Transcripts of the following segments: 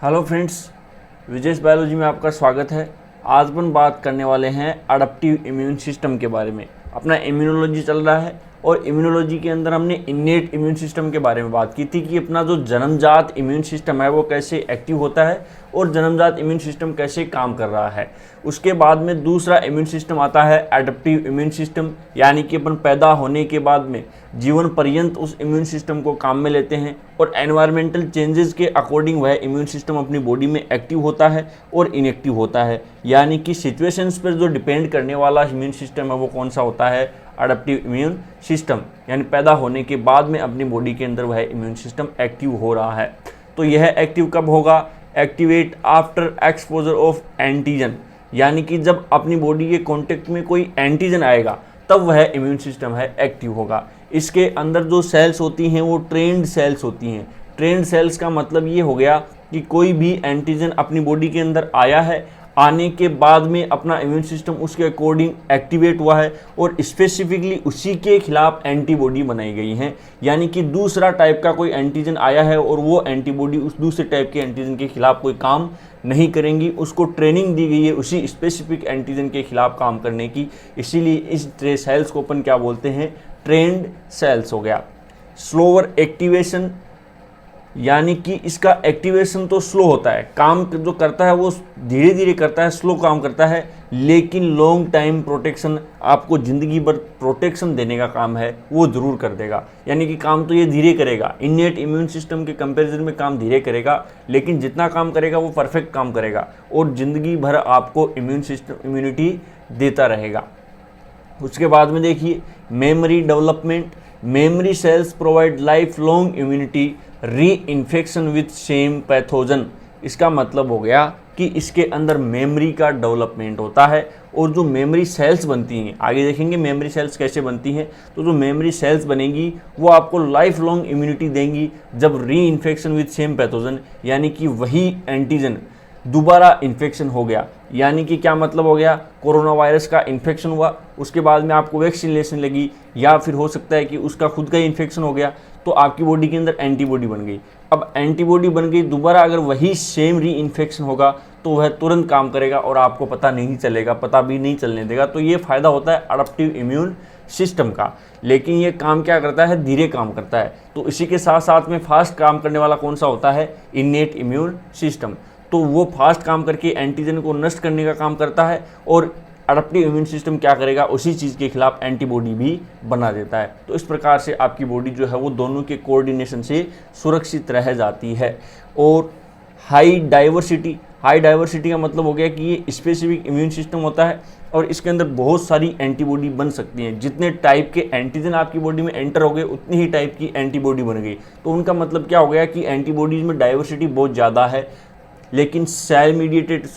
Hello friends, Vijesh biology में आपका स्वागत है। आज अपन बात करने वाले हैं अडप्टिव इम्यून सिस्टम के बारे में। अपना इम्यूनोलॉजी चल रहा है और इम्यूनोलॉजी के अंदर हमने इन्नेट इम्यून सिस्टम के बारे में बात की थी कि अपना जो जन्मजात इम्यून सिस्टम है वो कैसे एक्टिव होता है और जन्मजात इम्यून सिस्टम कैसे काम कर रहा है। उसके बाद में दूसरा इम्यून सिस्टम आता है एडप्टिव इम्यून सिस्टम, यानी कि अपन पैदा होने के बाद में जीवन पर्यंत उस इम्यून सिस्टम को काम में लेते हैं और एनवायरमेंटल चेंजेस के अकॉर्डिंग वह इम्यून सिस्टम अपनी बॉडी में एक्टिव होता है और इनएक्टिव होता है। यानी कि सिचुएशंस पर जो डिपेंड करने वाला इम्यून सिस्टम है वो कौन सा होता है, अडप्टिव इम्यून सिस्टम। यानी पैदा होने के बाद में अपनी बॉडी के अंदर वह इम्यून सिस्टम एक्टिव हो रहा है। तो यह एक्टिव कब होगा? Activate after exposure of antigen, यानी कि जब अपनी बॉडी के कांटेक्ट में कोई एंटीजन आएगा तब वह इम्यून सिस्टम है एक्टिव होगा। इसके अंदर जो सेल्स होती हैं वो ट्रेंड सेल्स होती हैं। ट्रेंड सेल्स का मतलब ये हो गया कि कोई भी एंटीजन अपनी बॉडी के अंदर आया है, आने के बाद में अपना इम्यून सिस्टम उसके अकॉर्डिंग एक्टिवेट हुआ है और स्पेसिफिकली उसी के खिलाफ एंटीबॉडी बनाई गई हैं। यानी कि दूसरा टाइप का कोई एंटीजन आया है और वो एंटीबॉडी उस दूसरे टाइप के एंटीजन के खिलाफ कोई काम नहीं करेंगी, उसको ट्रेनिंग दी गई है उसी स्पेसिफिक एंटीजन के खिलाफ काम करने की। इसीलिए इस सेल्स को अपन क्या बोलते हैं? ट्रेंड सेल्स हो गया। स्लोअर एक्टिवेशन, यानी कि इसका एक्टिवेशन तो स्लो होता है, काम जो करता है वो धीरे धीरे करता है, स्लो काम करता है, लेकिन लॉन्ग टाइम प्रोटेक्शन, आपको ज़िंदगी भर प्रोटेक्शन देने का काम है वो ज़रूर कर देगा। यानी कि काम तो ये धीरे करेगा, इन्नेट इम्यून सिस्टम के कंपैरिजन में काम धीरे करेगा, लेकिन जितना काम करेगा वो परफेक्ट काम करेगा और ज़िंदगी भर आपको इम्यूनिटी देता रहेगा। उसके बाद में देखिए memory development. Memory cells provide life long immunity री इन्फेक्शन विथ सेम पैथोजन। इसका मतलब हो गया कि इसके अंदर मेमोरी का डेवलपमेंट होता है और जो मेमोरी सेल्स बनती हैं, आगे देखेंगे मेमोरी सेल्स कैसे बनती हैं। तो जो मेमोरी सेल्स बनेंगी वो आपको लाइफ लॉन्ग इम्यूनिटी देंगी जब री इन्फेक्शन विथ सेम पैथोजन, यानी कि वही एंटीजन दोबारा इन्फेक्शन हो गया। यानी कि क्या मतलब हो गया? कोरोना वायरस का इन्फेक्शन हुआ, उसके बाद में आपको वैक्सीनेशन लगी, या फिर हो सकता है कि उसका खुद का इन्फेक्शन हो गया तो आपकी बॉडी के अंदर एंटीबॉडी बन गई। अब एंटीबॉडी बन गई, दोबारा अगर वही सेम री इन्फेक्शन होगा तो वह तुरंत काम करेगा और आपको पता नहीं चलेगा, पता भी नहीं चलने देगा। तो ये फ़ायदा होता है अडप्टिव इम्यून सिस्टम का। लेकिन ये काम क्या करता है? धीरे काम करता है। तो इसी के साथ साथ में फास्ट काम करने वाला कौन सा होता है? Innate immune system. तो वो फास्ट काम करके एंटीजन को नष्ट करने का काम करता है और अडप्टिव इम्यून सिस्टम क्या करेगा? उसी चीज़ के खिलाफ एंटीबॉडी भी बना देता है। तो इस प्रकार से आपकी बॉडी जो है वो दोनों के कोऑर्डिनेशन से सुरक्षित रह जाती है। और हाई डाइवर्सिटी। हाई डाइवर्सिटी का मतलब हो गया कि ये स्पेसिफिक इम्यून सिस्टम होता है और इसके अंदर बहुत सारी एंटीबॉडी बन सकती हैं। जितने टाइप के एंटीजन आपकी बॉडी में एंटर हो गए उतनी ही टाइप की एंटीबॉडी बन गई। तो उनका मतलब क्या हो गया कि एंटीबॉडीज में डाइवर्सिटी बहुत ज़्यादा है। लेकिन cell mediated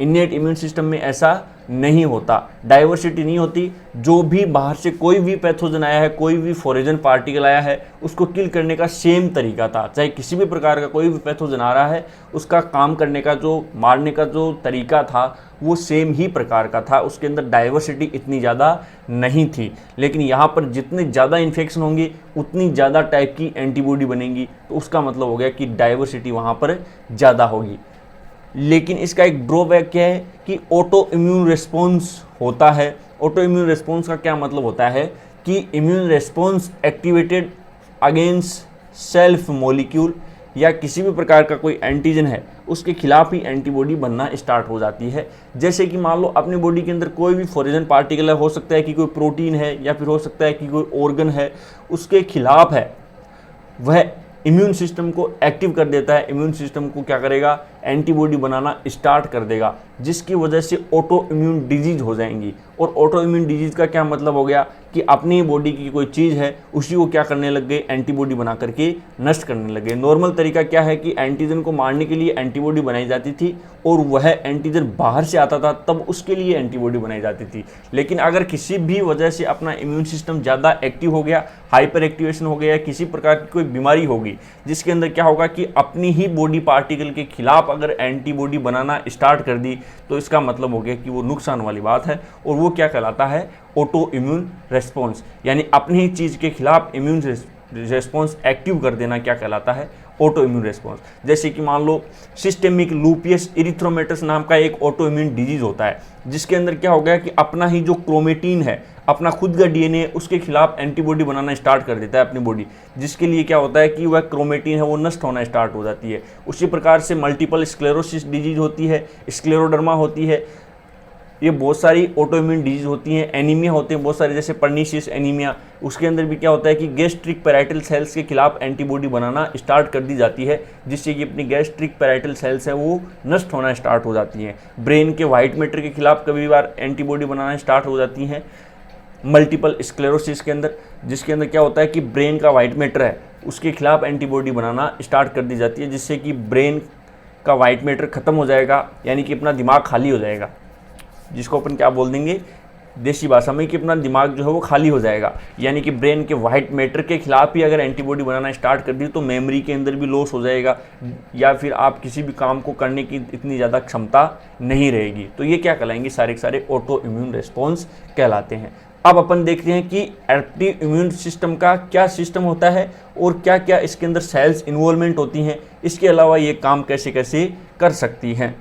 innate immune system में ऐसा नहीं होता, डाइवर्सिटी नहीं होती। जो भी बाहर से कोई भी पैथोजन आया है, कोई भी फॉरेजन पार्टिकल आया है, उसको किल करने का सेम तरीका था। चाहे किसी भी प्रकार का कोई भी पैथोजन आ रहा है, उसका काम करने का, जो मारने का जो तरीका था वो सेम ही प्रकार का था। उसके अंदर डाइवर्सिटी इतनी ज़्यादा नहीं थी। लेकिन यहाँ पर जितने ज़्यादा इन्फेक्शन होंगे उतनी ज़्यादा टाइप की एंटीबॉडी बनेंगी। तो उसका मतलब हो गया कि डाइवर्सिटी वहाँ पर ज़्यादा होगी। लेकिन इसका एक ड्रॉबैक क्या है कि ऑटो इम्यून रिस्पॉन्स होता है। ऑटो इम्यून रिस्पॉन्स का क्या मतलब होता है कि immune response activated against self molecule, या किसी भी प्रकार का कोई एंटीजन है उसके खिलाफ ही एंटीबॉडी बनना स्टार्ट हो जाती है। जैसे कि मान लो अपनी बॉडी के अंदर कोई भी फॉरेजन पार्टिकल है, हो सकता है कि कोई प्रोटीन है या फिर हो सकता है कि कोई ऑर्गन है, उसके खिलाफ है, वह इम्यून सिस्टम को एक्टिव कर देता है। इम्यून सिस्टम को क्या करेगा? एंटीबॉडी बनाना स्टार्ट कर देगा, जिसकी वजह से ऑटो इम्यून डिजीज हो जाएंगी। और ऑटो इम्यून डिजीज का क्या मतलब हो गया कि अपनी बॉडी की कोई चीज़ है उसी को क्या करने लग गए? एंटीबॉडी बना करके नष्ट करने लगे। नॉर्मल तरीका क्या है कि एंटीजन को मारने के लिए एंटीबॉडी बनाई जाती थी और वह एंटीजन बाहर से आता था तब उसके लिए एंटीबॉडी बनाई जाती थी। लेकिन अगर किसी भी वजह से अपना इम्यून सिस्टम ज़्यादा एक्टिव हो गया, हाइपर एक्टिवेशन हो गया, किसी प्रकार की कोई बीमारी होगी जिसके अंदर क्या होगा कि अपनी ही बॉडी पार्टिकल के खिलाफ अगर एंटीबॉडी बनाना स्टार्ट कर दी तो इसका मतलब हो गया कि वो नुकसान वाली बात है। और वो क्या कहलाता है? Auto immune response. यानी अपनी ही चीज़ के खिलाफ इम्यून रेस्पॉन्स एक्टिव कर देना क्या कहलाता है? Auto immune response. जैसे कि मान लो सिस्टेमिक लूपियस इरिथ्रोमेटस नाम का एक ऑटो इम्यून डिजीज होता है, जिसके अंदर क्या हो गया कि अपना ही जो क्रोमेटिन है, अपना खुद का डीएनए, उसके खिलाफ एंटीबॉडी बनाना स्टार्ट कर देता है अपनी बॉडी, जिसके लिए क्या होता है कि वह क्रोमेटिन है वो नष्ट होना स्टार्ट हो जाती है। उसी प्रकार से मल्टीपल स्क्लेरोसिस डिजीज होती है, स्क्लेरोडर्मा होती है, ये बहुत सारी ऑटो इम्यून डिजीज होती हैं। एनीमिया होते हैं बहुत सारे, जैसे पर्नीशियस एनीमिया, उसके अंदर भी क्या होता है कि गैस्ट्रिक पैराइटल सेल्स के खिलाफ एंटीबॉडी बनाना स्टार्ट कर दी जाती है, जिससे कि अपनी गैस्ट्रिक पैराइटल सेल्स हैं वो नष्ट होना स्टार्ट हो जाती हैं। ब्रेन के वाइट मैटर के खिलाफ कभी बार एंटीबॉडी बनाना स्टार्ट हो जाती हैं मल्टीपल स्क्लेरोसिस के अंदर, जिसके अंदर क्या होता है कि ब्रेन का वाइट मैटर है उसके खिलाफ एंटीबॉडी बनाना स्टार्ट कर दी जाती है, जिससे कि ब्रेन का वाइट मैटर खत्म हो जाएगा, यानी कि अपना दिमाग खाली हो जाएगा, जिसको अपन क्या बोल देंगे देसी भाषा में कि अपना दिमाग जो है वो खाली हो जाएगा। यानी कि ब्रेन के वाइट मैटर के खिलाफ ही अगर एंटीबॉडी बनाना स्टार्ट कर दी तो मेमोरी के अंदर भी लॉस हो जाएगा, या फिर आप किसी भी काम को करने की इतनी ज़्यादा क्षमता नहीं रहेगी। तो ये क्या कहलाएंगे, सारे के सारे ऑटो इम्यून रेस्पॉन्स कहलाते हैं। अब अपन देखते हैं कि एडेप्टिव इम्यून सिस्टम का क्या सिस्टम होता है और क्या क्या इसके अंदर सेल्स इन्वॉल्वमेंट होती हैं, इसके अलावा ये काम कैसे कैसे कर सकती हैं।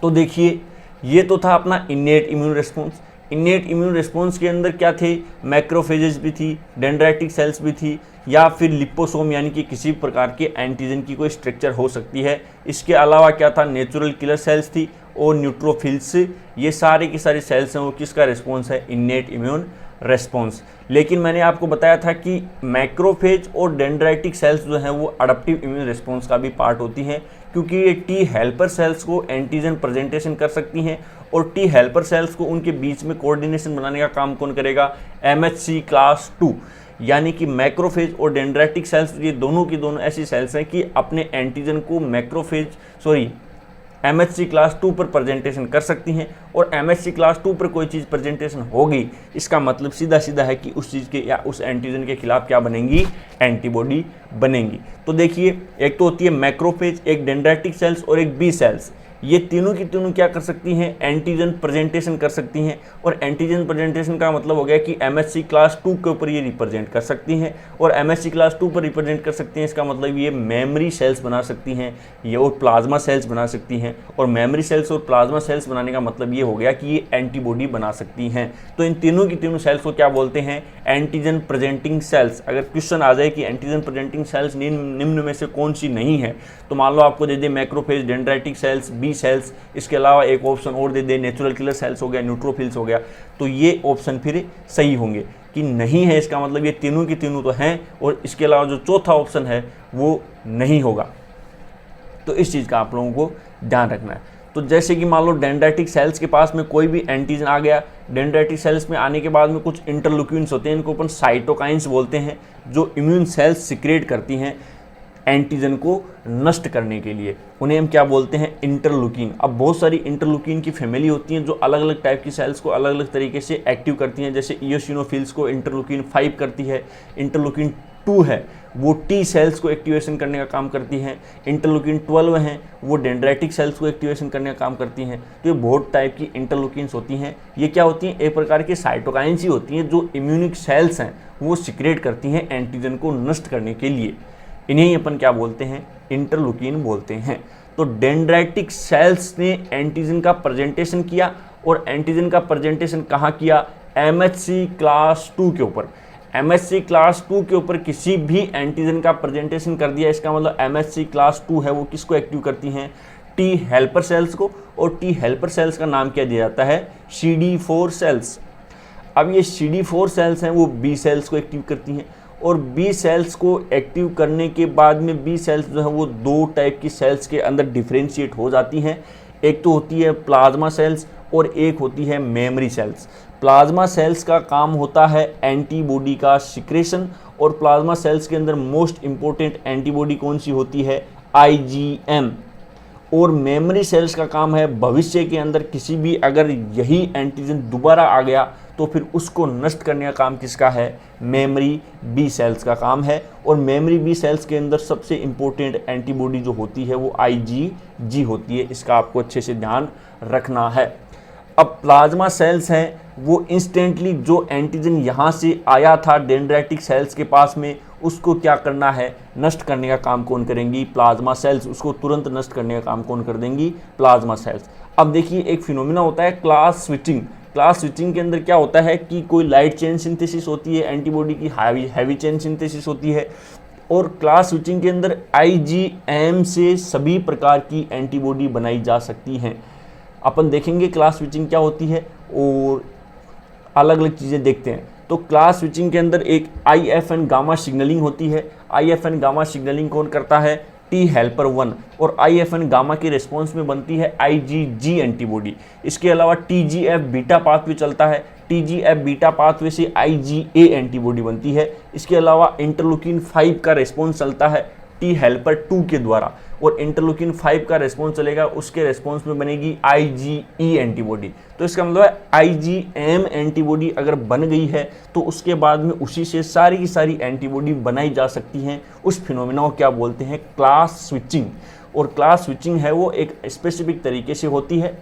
तो देखिए, ये तो था अपना innate immune response. Innate immune response के अंदर क्या थे, मैक्रोफेजेस भी थी, डेंड्राइटिक सेल्स भी थी, या फिर लिपोसोम यानी कि किसी प्रकार के एंटीजन की कोई स्ट्रक्चर हो सकती है। इसके अलावा क्या था, नेचुरल किलर सेल्स थी और न्यूट्रोफिल्स। ये सारे की सारी सेल्स हैं वो किसका रिस्पॉन्स है, इन्नेट इम्यून रेस्पॉन्स। लेकिन मैंने आपको बताया था कि मैक्रोफेज और डेंड्राइटिक सेल्स जो हैं वो अडप्टिव इम्यून रिस्पॉन्स का भी पार्ट होती हैं, क्योंकि ये टी हेल्पर सेल्स को एंटीजन प्रेजेंटेशन कर सकती हैं, और टी हेल्पर सेल्स को उनके बीच में कोऑर्डिनेशन बनाने का काम कौन करेगा, MHC क्लास 2। यानी कि मैक्रोफेज और डेंड्राइटिक सेल्स ये दोनों की दोनों ऐसी सेल्स हैं कि अपने एंटीजन को MHC क्लास 2 पर प्रेजेंटेशन कर सकती हैं, और MHC क्लास 2 पर कोई चीज़ प्रेजेंटेशन होगी, इसका मतलब सीधा सीधा है कि उस चीज़ के या उस एंटीजन के खिलाफ क्या बनेंगी, एंटीबॉडी बनेंगी। तो देखिए, एक तो होती है मैक्रोफेज, एक डेंड्राइटिक सेल्स और एक बी सेल्स। ये तीनों की तीनों क्या कर सकती हैं, एंटीजन प्रेजेंटेशन कर सकती हैं, और एंटीजन प्रेजेंटेशन का मतलब हो गया कि MHC क्लास 2 के ऊपर ये रिप्रेजेंट कर सकती हैं, और MHC क्लास 2 पर रिप्रेजेंट कर सकती हैं, इसका मतलब ये मेमोरी सेल्स बना सकती हैं, ये और प्लाज्मा सेल्स बना सकती हैं, और मेमोरी सेल्स और प्लाज्मा सेल्स बनाने का मतलब ये हो गया कि ये एंटीबॉडी बना सकती हैं। तो इन तीनों की तीनों सेल्स को क्या बोलते हैं, एंटीजन प्रेजेंटिंग सेल्स। अगर क्वेश्चन आ जाए कि एंटीजन प्रेजेंटिंग सेल्स निम्न में से कौन सी नहीं है, तो मान लो आपको दे दे macrophage, dendritic cells, B cells, इसके अलावा एक ऑप्शन और दे दे नेचुरल किलर सेल्स हो गया, न्यूट्रोफिल्स हो गया, तो ये ऑप्शन फिर सही होंगे। कि नहीं है इसका मतलब ये तीनों की तीनों तो हैं, और इसके अलावा जो चौथा ऑप्शन है वो नहीं होगा। तो इस चीज़ का आप लोगों को ध्यान रखना है। तो जैसे कि मान लो डेंड्राइटिक सेल्स के पास में कोई भी एंटीजन आ गया, डेंड्राइटिक सेल्स में आने के बाद में कुछ इंटरल्यूकिन्स होते हैं, इनको अपन साइटोकाइंस बोलते हैं, जो इम्यून सेल्स सिक्रेट करती हैं एंटीजन को नष्ट करने के लिए, उन्हें हम क्या बोलते हैं, इंटरल्यूकिन। अब बहुत सारी इंटरल्यूकिन की फैमिली होती हैं जो अलग अलग टाइप की सेल्स को अलग अलग तरीके से एक्टिव करती हैं। जैसे इयोसिनोफिल्स को इंटरल्यूकिन 5 करती है, इंटरल्यूकिन 2 है वो टी सेल्स को एक्टिवेशन करने का काम करती हैं, इंटरल्यूकिन 12 हैं वो डेंड्राइटिक सेल्स को एक्टिवेशन करने का काम करती हैं। तो ये बहुत टाइप की इंटरल्यूकिन्स होती हैं। ये क्या होती हैं, एक प्रकार की साइटोकाइंस ही होती हैं जो इम्यूनिक सेल्स हैं वो सिक्रेट करती हैं एंटीजन को नष्ट करने के लिए। इन्हें ही अपन क्या बोलते हैं, इंटरल्यूकिन बोलते हैं। तो डेंड्राइटिक सेल्स ने एंटीजन का प्रेजेंटेशन किया, और एंटीजन का प्रेजेंटेशन कहाँ किया, MHC क्लास 2 के ऊपर। MHC क्लास 2 के ऊपर किसी भी एंटीजन का प्रेजेंटेशन कर दिया, इसका मतलब MHC क्लास 2 है वो किसको एक्टिव करती हैं, टी हेल्पर सेल्स को, और टी हेल्पर सेल्स का नाम क्या दिया जाता है, CD4 सेल्स। अब ये CD4 सेल्स हैं वो बी सेल्स को एक्टिव करती हैं, और बी सेल्स को एक्टिव करने के बाद में बी सेल्स जो है वो दो टाइप की सेल्स के अंदर डिफ्रेंशिएट हो जाती हैं। एक तो होती है प्लाज्मा सेल्स और एक होती है मेमोरी सेल्स। प्लाज्मा सेल्स का काम होता है एंटीबॉडी का सिक्रेशन, और प्लाज्मा सेल्स के अंदर मोस्ट इंपॉर्टेंट एंटीबॉडी कौन सी होती है, IgM। और मेमोरी सेल्स का काम है भविष्य के अंदर किसी भी अगर यही एंटीजन दोबारा आ गया तो फिर उसको नष्ट करने का काम किसका है, मेमोरी बी सेल्स का काम है। और मेमोरी बी सेल्स के अंदर सबसे इंपॉर्टेंट एंटीबॉडी जो होती है वो IgG होती है। इसका आपको अच्छे से ध्यान रखना है। अब प्लाज्मा सेल्स हैं वो इंस्टेंटली जो एंटीजन यहाँ से आया था डेंड्राइटिक सेल्स के पास में, उसको क्या करना है, नष्ट करने का काम कौन करेंगी, प्लाज्मा सेल्स। उसको तुरंत नष्ट करने का काम कौन कर देंगी, प्लाज्मा सेल्स। अब देखिए एक फिनोमिना होता है क्लास स्विचिंग। क्लास स्विचिंग के अंदर क्या होता है कि कोई लाइट चेन सिंथेसिस होती है, एंटीबॉडी की हैवी चेन सिंथेसिस होती है, और क्लास स्विचिंग के अंदर IgM से सभी प्रकार की एंटीबॉडी बनाई जा सकती हैं। अपन देखेंगे क्लास स्विचिंग क्या होती है और अलग अलग चीज़ें देखते हैं। तो क्लास स्विचिंग के अंदर एक IFN गामा सिग्नलिंग होती है। IFN गामा सिग्नलिंग कौन करता है, टी हेल्पर 1, और IFN गामा के रिस्पॉन्स में बनती है IgG एंटीबॉडी। इसके अलावा TGF बीटा पाथवे चलता है, TGF बीटा पाथवे से IgA एंटीबॉडी बनती है। इसके अलावा इंटरलूकिन 5 का रिस्पॉन्स चलता है टी हेल्पर 2 के द्वारा, और इंटरलूकिन 5 का रिस्पॉन्स चलेगा, उसके रिस्पॉन्स में बनेगी IgE एंटीबॉडी। तो इसका मतलब है IgM एंटीबॉडी अगर बन गई है तो उसके बाद में उसी से सारी की सारी एंटीबॉडी बनाई जा सकती हैं। उस फिनोमिना को क्या बोलते हैं, क्लास स्विचिंग। और क्लास स्विचिंग है वो एक स्पेसिफिक तरीके से होती है।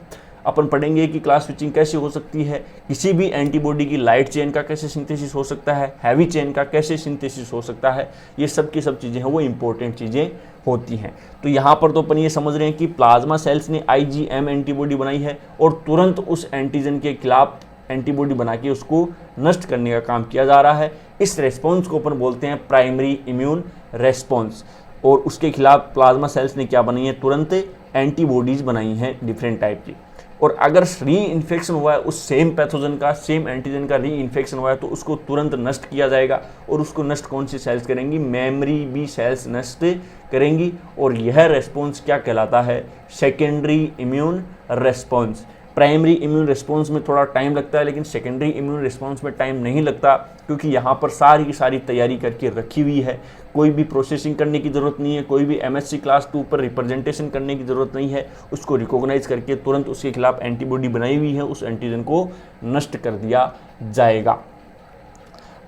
अपन पढ़ेंगे कि क्लास स्विचिंग कैसे हो सकती है, किसी भी एंटीबॉडी की लाइट चेन का कैसे सिंथेसिस हो सकता है, हैवी चेन का कैसे सिंथेसिस हो सकता है। ये सब की सब चीज़ें हैं वो इंपॉर्टेंट चीज़ें होती हैं। तो यहाँ पर तो अपन ये समझ रहे हैं कि प्लाज्मा सेल्स ने IgM एंटीबॉडी बनाई है और तुरंत उस एंटीजन के खिलाफ एंटीबॉडी बना के उसको नष्ट करने का काम किया जा रहा है। इस रेस्पॉन्स को अपन बोलते हैं प्राइमरी इम्यून रेस्पॉन्स। और उसके खिलाफ प्लाज्मा सेल्स ने क्या बनाई है, तुरंत एंटीबॉडीज बनाई हैं डिफरेंट टाइप की। और अगर री इन्फेक्शन हुआ है उस सेम पैथोजन का, सेम एंटीजन का री इन्फेक्शन हुआ है, तो उसको तुरंत नष्ट किया जाएगा। और उसको नष्ट कौन सी सेल्स करेंगी, मेमोरी बी सेल्स नष्ट करेंगी। और यह रेस्पॉन्स क्या कहलाता है, secondary immune response. Primary immune response में थोड़ा टाइम लगता है, लेकिन सेकेंडरी इम्यून रिस्पॉन्स में टाइम नहीं लगता, क्योंकि यहाँ पर सारी की सारी तैयारी करके रखी हुई है। कोई भी प्रोसेसिंग करने की ज़रूरत नहीं है, कोई भी MSc क्लास 2 पर रिप्रेजेंटेशन करने की ज़रूरत नहीं है। उसको रिकॉग्नाइज करके तुरंत उसके खिलाफ एंटीबॉडी बनाई हुई है, उस एंटीजन को नष्ट कर दिया जाएगा।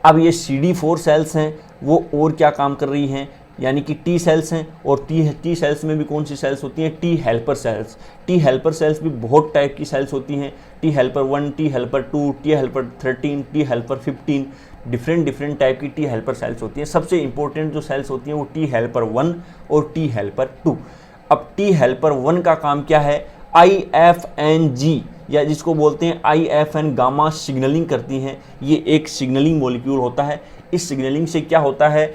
अब ये CD4 सेल्स हैं, वो और क्या काम कर रही हैं, यानी कि T सेल्स हैं। और T सेल्स में भी कौन सी सेल्स होती हैं, T helper cells. T helper cells भी बहुत टाइप की सेल्स होती हैं, T helper 1, T helper 2, T helper 13, T helper 15, different type की T हेल्पर सेल्स होती हैं। सबसे इंपॉर्टेंट जो सेल्स होती हैं वो T हेल्पर 1 और T हेल्पर 2। अब T हेल्पर 1 का काम क्या है, IFNG या जिसको बोलते हैं IFN गामा सिग्नलिंग करती हैं। ये एक सिग्नलिंग मॉलिक्यूल होता है। इस सिग्नलिंग से क्या होता है,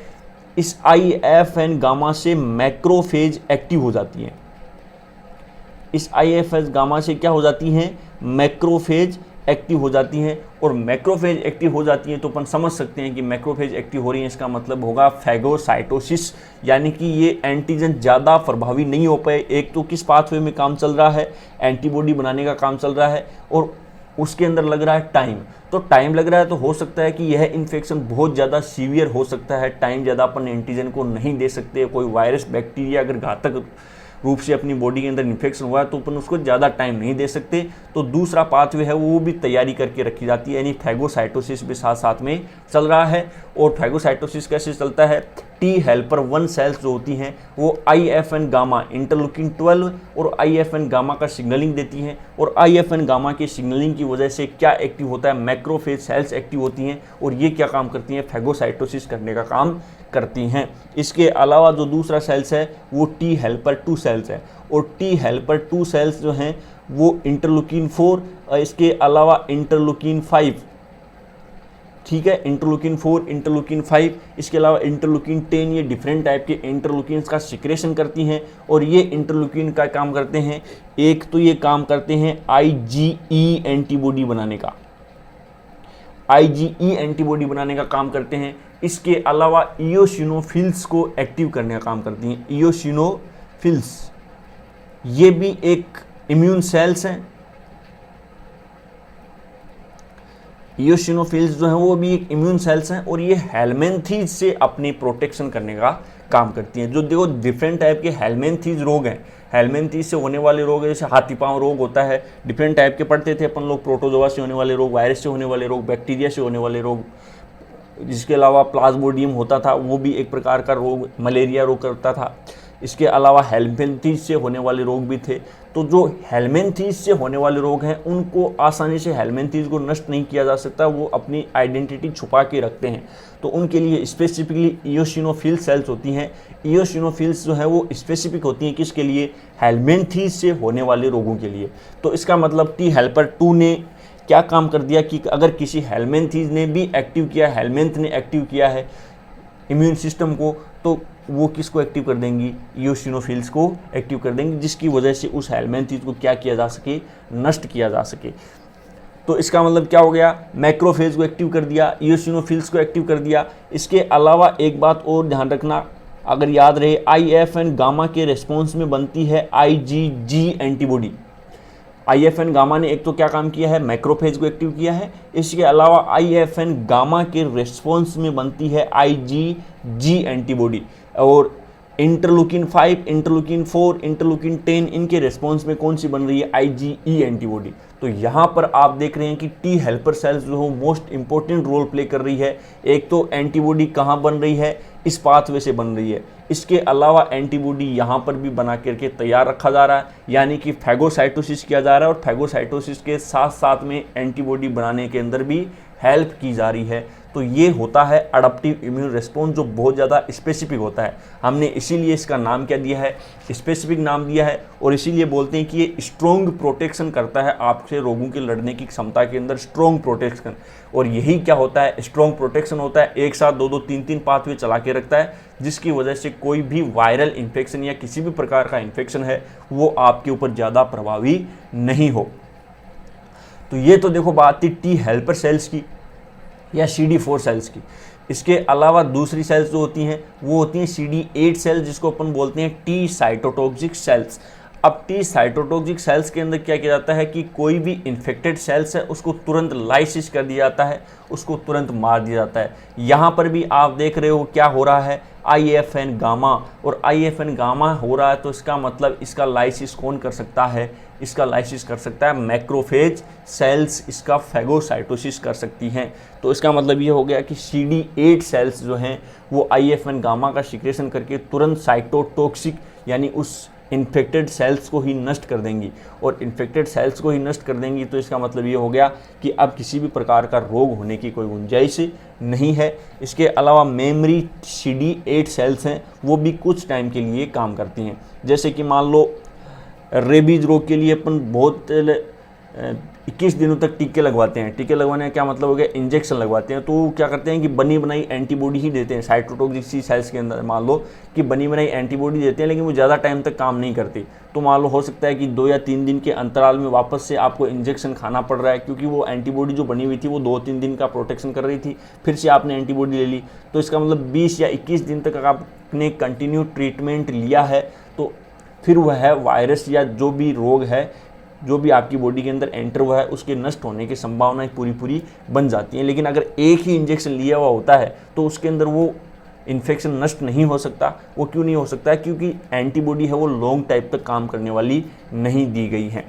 इस IFN गामा से मैक्रोफेज एक्टिव हो जाती हैं। इस IFN गामा से क्या हो जाती हैं, मैक्रोफेज एक्टिव हो जाती हैं। और मैक्रोफेज एक्टिव हो जाती हैं तो अपन समझ सकते हैं कि मैक्रोफेज एक्टिव हो रही है, इसका मतलब होगा फैगोसाइटोसिस, यानी कि ये एंटीजन ज़्यादा प्रभावी नहीं हो पाए। एक तो किस पाथवे में काम चल रहा है, एंटीबॉडी बनाने का काम चल रहा है, और उसके अंदर लग रहा है टाइम। तो टाइम लग रहा है तो हो सकता है कि यह इन्फेक्शन बहुत ज़्यादा सीवियर हो सकता है। टाइम ज़्यादा अपन एंटीजन को नहीं दे सकते। कोई वायरस बैक्टीरिया अगर घातक रूप से अपनी बॉडी के अंदर इन्फेक्शन हुआ है तो अपन उसको ज़्यादा टाइम नहीं दे सकते। तो दूसरा पाथवे है वो भी तैयारी करके रखी जाती है, यानी फैगोसाइटोसिस भी साथ साथ में चल रहा है। और फैगोसाइटोसिस कैसे चलता है, T हेल्पर 1 सेल्स जो होती हैं वो IFN गामा, इंटरलूकिन 12 और IFN गामा का सिग्नलिंग देती हैं। और IFN गामा के सिग्नलिंग की वजह से क्या एक्टिव होता है, मैक्रोफेज सेल्स एक्टिव होती हैं। और ये क्या काम करती हैं, फैगोसाइटोसिस करने का काम करती हैं। इसके अलावा जो दूसरा सेल्स है वो T हेल्पर 2 सेल्स है। और T हेल्पर 2 सेल्स जो हैं वो इंटरलूकिन 4, इसके अलावा इंटरलूकिन 5, ठीक है, इंटरलूकिन 4, इंटरलूकिन 5, इसके अलावा इंटरलूकिन 10, ये डिफरेंट टाइप के इंटरलूकिन का सिक्रेशन करती हैं। और ये इंटरलूकिन का काम करते हैं, एक तो ये काम करते हैं IgE एंटीबॉडी बनाने का, IgE एंटीबॉडी बनाने का काम करते हैं। इसके अलावा इयोसिनोफिल्स को एक्टिव करने का काम करती हैं। इयोसिनोफिल्स ये भी एक इम्यून सेल्स हैं। इयोसिनोफिल्स जो हैं वो भी एक इम्यून सेल्स हैं और ये हेलमिंथीज से अपनी प्रोटेक्शन करने का काम करती हैं। जो देखो डिफरेंट टाइप के हेलमिंथीज रोग हैं, हेलमिंथीज से होने वाले रोग जैसे हाथी पांव रोग होता है, डिफरेंट टाइप के पढ़ते थे अपन लोग, प्रोटोजोआ से होने वाले रोग, वायरस से होने वाले रोग, बैक्टीरिया से होने वाले रोग। जिसके अलावा प्लाज्मोडियम होता था, वो भी एक प्रकार का रोग, मलेरिया रोग करता था। इसके अलावा हेलमिंथेस से होने वाले रोग भी थे। तो जो हेलमिंथेस से होने वाले रोग हैं उनको आसानी से हेलमिंथेस को नष्ट नहीं किया जा सकता, वो अपनी आइडेंटिटी छुपा के रखते हैं। तो उनके लिए स्पेसिफिकली इयोसिनोफिल सेल्स होती हैं। इयोसिनोफिल्स जो है वो स्पेसिफिक होती हैं किसके लिए? हेलमिंथेस से होने वाले रोगों के लिए। तो इसका मतलब टी हेल्पर 2 ने क्या काम कर दिया कि अगर किसी हेलमिंथेस ने भी एक्टिव किया, हेलमिंथ ने एक्टिव किया है इम्यून सिस्टम को, तो वो किसको एक्टिव कर देंगी? इयोसिनोफिल्स को एक्टिव कर देंगी, जिसकी वजह से उस हेलमिंथेस को क्या किया जा सके? नष्ट किया जा सके। तो इसका मतलब क्या हो गया? मैक्रोफेज को एक्टिव कर दिया, इयोसिनोफिल्स को एक्टिव कर दिया। इसके अलावा एक बात और ध्यान रखना, अगर याद रहे, IFN गामा के रेस्पॉन्स में बनती है IgG एंटीबॉडी। IFN गामा ने एक तो क्या काम किया है? मैक्रोफेज को एक्टिव किया है। इसके अलावा IFN गामा के रेस्पॉन्स में बनती है IgG एंटीबॉडी, और इंटरलूकिन 5, इंटरलूकिन 4, इंटरलूकिन 10 इनके रेस्पॉन्स में कौन सी बन रही है? IgE antibody. तो यहाँ पर आप देख रहे हैं कि टी हेल्पर सेल्स जो है मोस्ट इंपॉर्टेंट रोल प्ले कर रही है। एक तो एंटीबॉडी कहाँ बन रही है? इस पाथवे से बन रही है। इसके अलावा एंटीबॉडी यहाँ पर भी बना करके तैयार रखा जा रहा है, यानी कि फैगोसाइटोसिस किया जा रहा है, और फैगोसाइटोसिस के साथ साथ में एंटीबॉडी बनाने के अंदर भी हेल्प की जा रही है। तो ये होता है अडप्टिव इम्यून रिस्पॉन्स, जो बहुत ज़्यादा स्पेसिफिक होता है। हमने इसीलिए इसका नाम क्या दिया है? स्पेसिफिक नाम दिया है, और इसीलिए बोलते हैं कि ये स्ट्रॉन्ग प्रोटेक्शन करता है आपसे रोगों के लड़ने की क्षमता के अंदर, स्ट्रॉन्ग प्रोटेक्शन। और यही क्या होता है? स्ट्रॉन्ग प्रोटेक्शन होता है। एक साथ 2-2, 3-3 पाथवे चला के रखता है, जिसकी वजह से कोई भी वायरल इन्फेक्शन या किसी भी प्रकार का इन्फेक्शन है वो आपके ऊपर ज़्यादा प्रभावी नहीं हो। तो ये तो देखो बात थी टी हेल्पर सेल्स की या CD4 सेल्स की। इसके अलावा दूसरी सेल्स जो होती हैं वो होती हैं CD8 सेल्स, जिसको अपन बोलते हैं टी साइटोटॉक्सिक सेल्स। अब टी साइटोटॉक्सिक सेल्स के अंदर क्या किया जाता है कि कोई भी इन्फेक्टेड सेल्स है उसको तुरंत लाइसिस कर दिया जाता है, उसको तुरंत मार दिया जाता है। यहाँ पर भी आप देख रहे हो क्या हो रहा है? IFN गामा, और IFN गामा हो रहा है तो इसका मतलब इसका लाइसिस कौन कर सकता है? इसका लाइसिस कर सकता है मैक्रोफेज सेल्स, इसका फैगोसाइटोसिस कर सकती हैं। तो इसका मतलब ये हो गया कि CD8 सेल्स जो हैं वो IFN गामा का सिक्रेशन करके तुरंत साइटोटॉक्सिक यानी उस इन्फेक्टेड सेल्स को ही नष्ट कर देंगी, और इन्फेक्टेड सेल्स को ही नष्ट कर देंगी तो इसका मतलब ये हो गया कि अब किसी भी प्रकार का रोग होने की कोई गुंजाइश नहीं है। इसके अलावा मेमरी CD8 सेल्स हैं वो भी कुछ टाइम के लिए काम करती हैं। जैसे कि मान लो रेबीज रोग के लिए अपन बहुत 21 दिनों तक टीके लगवाते हैं। टीके लगवाने का क्या मतलब हो गया? इंजेक्शन लगवाते हैं। तो क्या करते हैं कि बनी बनाई एंटीबॉडी ही देते हैं साइटोटॉक्सिक सेल्स के अंदर। मान लो कि बनी बनाई एंटीबॉडी देते हैं लेकिन वो ज़्यादा टाइम तक काम नहीं करती, तो मान लो हो सकता है कि 2 या 3 दिन के अंतराल में वापस से आपको इंजेक्शन खाना पड़ रहा है, क्योंकि वो एंटीबॉडी जो बनी हुई थी वो 2-3 दिन का प्रोटेक्शन कर रही थी, फिर से आपने एंटीबॉडी ले ली। तो इसका मतलब 20 या 21 दिन तक आपने कंटिन्यू ट्रीटमेंट लिया है, तो फिर वह वायरस या जो भी रोग है जो भी आपकी बॉडी के अंदर एंटर हुआ है उसके नष्ट होने की संभावनाएं पूरी बन जाती हैं। लेकिन अगर एक ही इंजेक्शन लिया हुआ होता है तो उसके अंदर वो इन्फेक्शन नष्ट नहीं हो सकता। वो क्यों नहीं हो सकता है? क्योंकि एंटीबॉडी है वो लॉन्ग टाइम तक काम करने वाली नहीं दी गई है।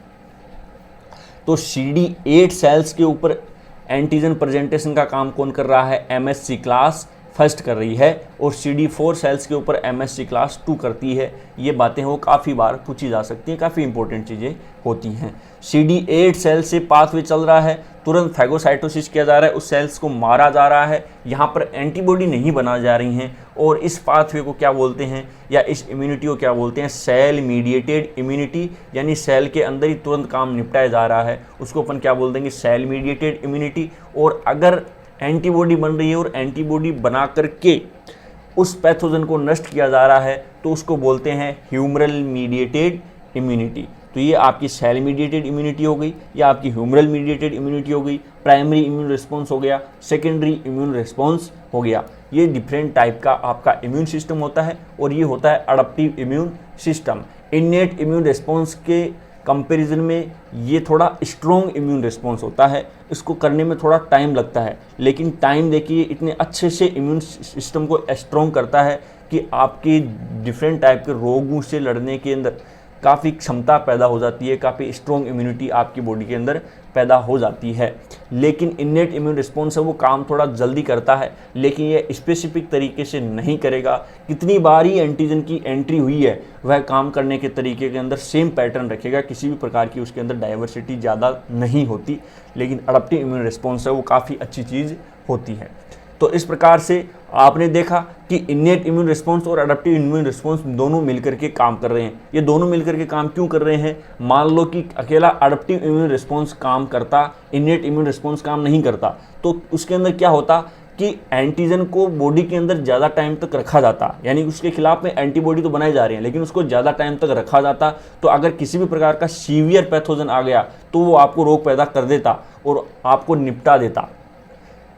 तो CD8 सेल्स के ऊपर एंटीजन प्रेजेंटेशन का काम कौन कर रहा है? MSC क्लास फर्स्ट कर रही है, और CD4 सेल्स के ऊपर MSC क्लास 2 करती है। ये बातें वो काफ़ी बार पूछी जा सकती हैं, काफ़ी इंपॉर्टेंट चीज़ें होती हैं। CD8 सेल से पाथवे चल रहा है, तुरंत फैगोसाइटोसिस किया जा रहा है, उस सेल्स को मारा जा रहा है, यहाँ पर एंटीबॉडी नहीं बना जा रही हैं, और इस पाथवे को क्या बोलते हैं या इस इम्यूनिटी को क्या बोलते हैं? सेल मीडिएटेड इम्यूनिटी, यानी सेल के अंदर ही तुरंत काम निपटाया जा रहा है, उसको अपन क्या बोल देंगे? Cell mediated immunity. और अगर एंटीबॉडी बन रही है और एंटीबॉडी बना करके उस पैथोजन को नष्ट किया जा रहा है तो उसको बोलते हैं ह्यूमरल मीडिएटेड इम्यूनिटी। तो ये आपकी सेल मीडिएटेड इम्यूनिटी हो गई, या आपकी ह्यूमरल मीडिएटेड इम्यूनिटी हो गई, प्राइमरी इम्यून रिस्पॉन्स हो गया, सेकेंडरी इम्यून रिस्पॉन्स हो गया। ये डिफरेंट टाइप का आपका इम्यून सिस्टम होता है, और ये होता है adaptive immune system. Innate immune response के कंपैरिजन में ये थोड़ा स्ट्रॉन्ग इम्यून रिस्पॉन्स होता है, इसको करने में थोड़ा टाइम लगता है, लेकिन टाइम देखिए इतने अच्छे से इम्यून सिस्टम को स्ट्रॉन्ग करता है कि आपके डिफरेंट टाइप के रोगों से लड़ने के अंदर काफ़ी क्षमता पैदा हो जाती है, काफ़ी स्ट्रॉन्ग इम्यूनिटी आपकी बॉडी के अंदर पैदा हो जाती है। लेकिन इन्नेट इम्यून रिस्पॉन्स है वो काम थोड़ा जल्दी करता है, लेकिन ये स्पेसिफिक तरीके से नहीं करेगा। कितनी बार ही एंटीजन की एंट्री हुई है वह काम करने के तरीके के अंदर सेम पैटर्न रखेगा, किसी भी प्रकार की उसके अंदर डाइवर्सिटी ज़्यादा नहीं होती। लेकिन अडप्टिव इम्यून रिस्पॉन्स है वो काफ़ी अच्छी चीज़ होती है। तो इस प्रकार से आपने देखा कि इन्नेट इम्यून रिस्पॉन्स और अडप्टिव इम्यून रिस्पॉन्स दोनों मिलकर के काम कर रहे हैं। ये दोनों मिलकर के काम क्यों कर रहे हैं? मान लो कि अकेला अडप्टिव इम्यून रिस्पॉन्स काम करता, इन्नेट इम्यून रिस्पॉन्स काम नहीं करता, तो उसके अंदर क्या होता कि एंटीजन को बॉडी के अंदर ज़्यादा टाइम तक रखा जाता, यानी उसके खिलाफ में एंटीबॉडी तो बनाए जा रहे हैं लेकिन उसको ज़्यादा टाइम तक रखा जाता। तो अगर किसी भी प्रकार का सीवियर पैथोजन आ गया तो वो आपको रोग पैदा कर देता और आपको निपटा देता,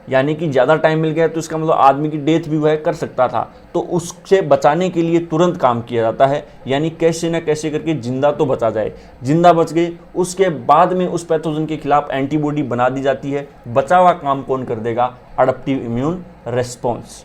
यानी कि ज़्यादा टाइम मिल गया तो इसका मतलब आदमी की डेथ भी वह कर सकता था। तो उससे बचाने के लिए तुरंत काम किया जाता है, यानी कैसे ना कैसे करके जिंदा तो बचा जाए। जिंदा बच गए, उसके बाद में उस पैथोजन के खिलाफ एंटीबॉडी बना दी जाती है। बचा हुआ काम कौन कर देगा? अडप्टिव इम्यून रिस्पॉन्स,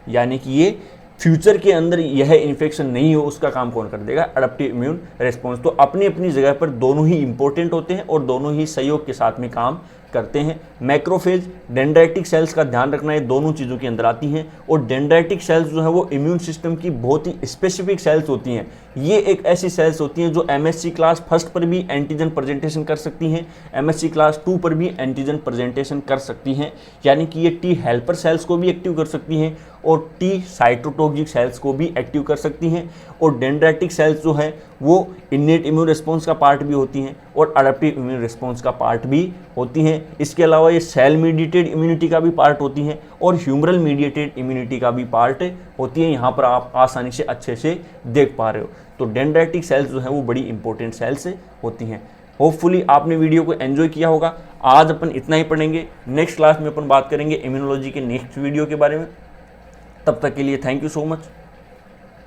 यानी कि ये फ्यूचर के अंदर यह इन्फेक्शन नहीं हो उसका काम कौन कर देगा? Adaptive immune response. तो अपनी अपनी जगह पर दोनों ही इंपॉर्टेंट होते हैं और दोनों ही सहयोग के साथ में काम करते हैं। मैक्रोफेज, डेंड्राइटिक सेल्स का ध्यान रखना, ये दोनों चीज़ों के अंदर आती हैं। और डेंड्राइटिक सेल्स जो है वो इम्यून सिस्टम की बहुत ही स्पेसिफिक सेल्स होती हैं। ये एक ऐसी सेल्स होती हैं जो MSc क्लास 1 पर भी एंटीजन प्रेजेंटेशन कर सकती हैं, MSc क्लास 2 पर भी एंटीजन प्रेजेंटेशन कर सकती हैं, यानी कि ये टी हेल्पर सेल्स को भी एक्टिव कर सकती हैं और टी साइटोटॉक्सिक सेल्स को भी एक्टिव कर सकती हैं। और डेंड्राइटिक सेल्स जो है वो इन्नेट इम्यून रिस्पॉन्स का पार्ट भी होती हैं और अडप्टिव इम्यून रिस्पॉन्स का पार्ट भी होती हैं। इसके अलावा ये सेल मीडिएटेड इम्यूनिटी का भी पार्ट होती हैं और ह्यूमरल मीडिएटेड इम्यूनिटी का भी पार्ट होती है। यहाँ पर आप आसानी से अच्छे से देख पा रहे हो। तो डेंड्राइटिक सेल्स जो है वो बड़ी इंपॉर्टेंट सेल्स होती हैं। होपफुली आपने वीडियो को एंजॉय किया होगा। आज अपन इतना ही पढ़ेंगे, नेक्स्ट क्लास में अपन बात करेंगे इम्यूनोलॉजी के नेक्स्ट वीडियो के बारे में। तब तक के लिए थैंक यू सो मच।